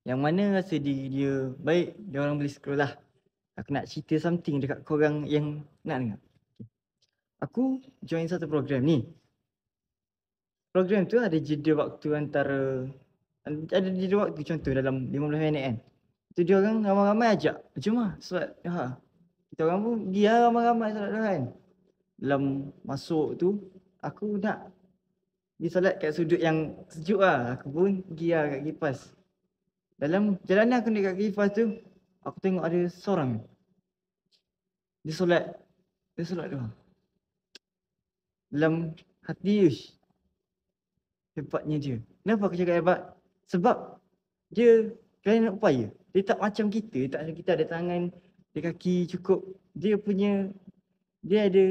Yang mana rasa diri dia baik, dia orang boleh scroll lah. Aku nak cerita something dekat korang yang nak dengar. Aku join satu program ni. Program tu ada jeda waktu antara, ada jeda waktu contoh dalam 15 minit kan. Tu dia orang ramai-ramai ajak, jom lah solat duha. Kita orang pun dia ramai-ramai solat duha kan. Dalam masuk tu, aku nak pergi solat kat sudut yang sejuk lah. Aku pun pergi lah kat kipas. Dalam jalanan aku dekat kipas tu, aku tengok ada seorang. Dia solat duha. Dalam hati, uish, hebatnya dia. Kenapa aku cakap hebat? Sebab dia kerana upaya. Dia tak macam kita. Dia tak macam kita ada tangan, ada kaki cukup. Dia ada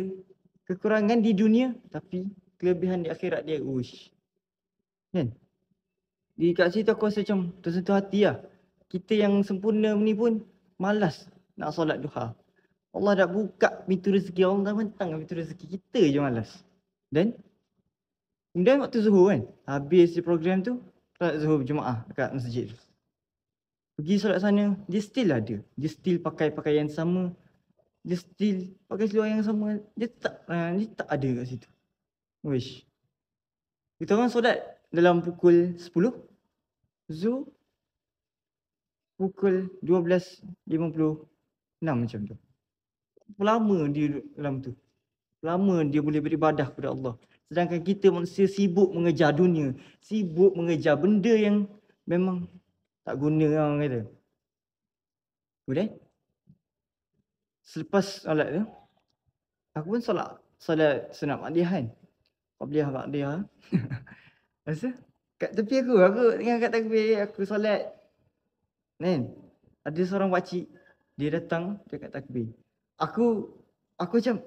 kekurangan di dunia tapi kelebihan di akhirat dia. Uish. Kan? Di kat situ aku rasa macam tersentuh hati lah. Kita yang sempurna ni pun malas nak solat duha. Allah dah buka pintu rezeki. Allah dah bentang pintu rezeki. Kita je malas. Dan kemudian waktu zuhur kan. Habis program tu, solat zuhur berjemaah dekat masjid. Pergi solat sana, dia still ada. Dia still pakai pakaian sama. Dia still pakai seluar yang sama. Dia tak ada kat situ. Wish. Kita orang solat dalam pukul 10. Zuhur pukul 12.56 macam tu. Lama dia duduk dalam tu. Lama dia boleh beribadah kepada Allah. Sedangkan kita manusia sibuk mengejar dunia. Sibuk mengejar benda yang memang tak guna orang kata. Kemudian selepas solat tu, aku pun solat sunat Maqdiyah kan. Maqdiyah. Rasa kat tepi aku tengah kat takbir, aku solat. Kan? Ada seorang pakcik, dia datang dekat takbir. Aku macam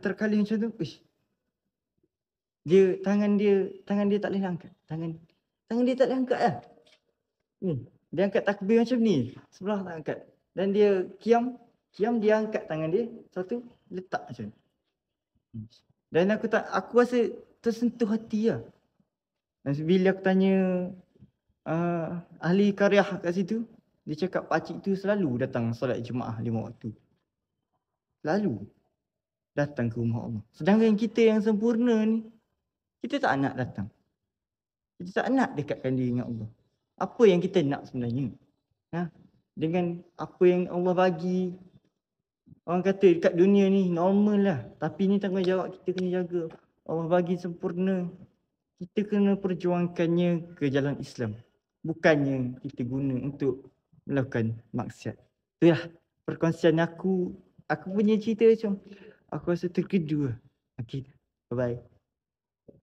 terkali macam tu. Uish. Tangan dia tak boleh angkat. Tangan dia tak boleh angkat lah. Dia angkat takbir macam ni. Sebelah tak angkat. Dan dia kiam dia angkat tangan dia. Satu letak macam ni. Dan aku rasa tersentuh hati lah. Dan bila aku tanya ahli karyah kat situ, dia cakap pakcik tu selalu datang solat jemaah 5 waktu. Selalu datang ke rumah Allah. Sedangkan kita yang sempurna ni, kita tak nak datang. Kita tak nak dekatkan diri dengan Allah. Apa yang kita nak sebenarnya? Dengan apa yang Allah bagi, orang kata dekat dunia ni normal lah. Tapi ni tanggungjawab kita kena jaga. Allah bagi sempurna. Kita kena perjuangkannya ke jalan Islam. Bukannya kita guna untuk melakukan maksiat. Itulah perkongsian aku. Aku punya cerita macam aku rasa terkedu lah. Okay, bye-bye.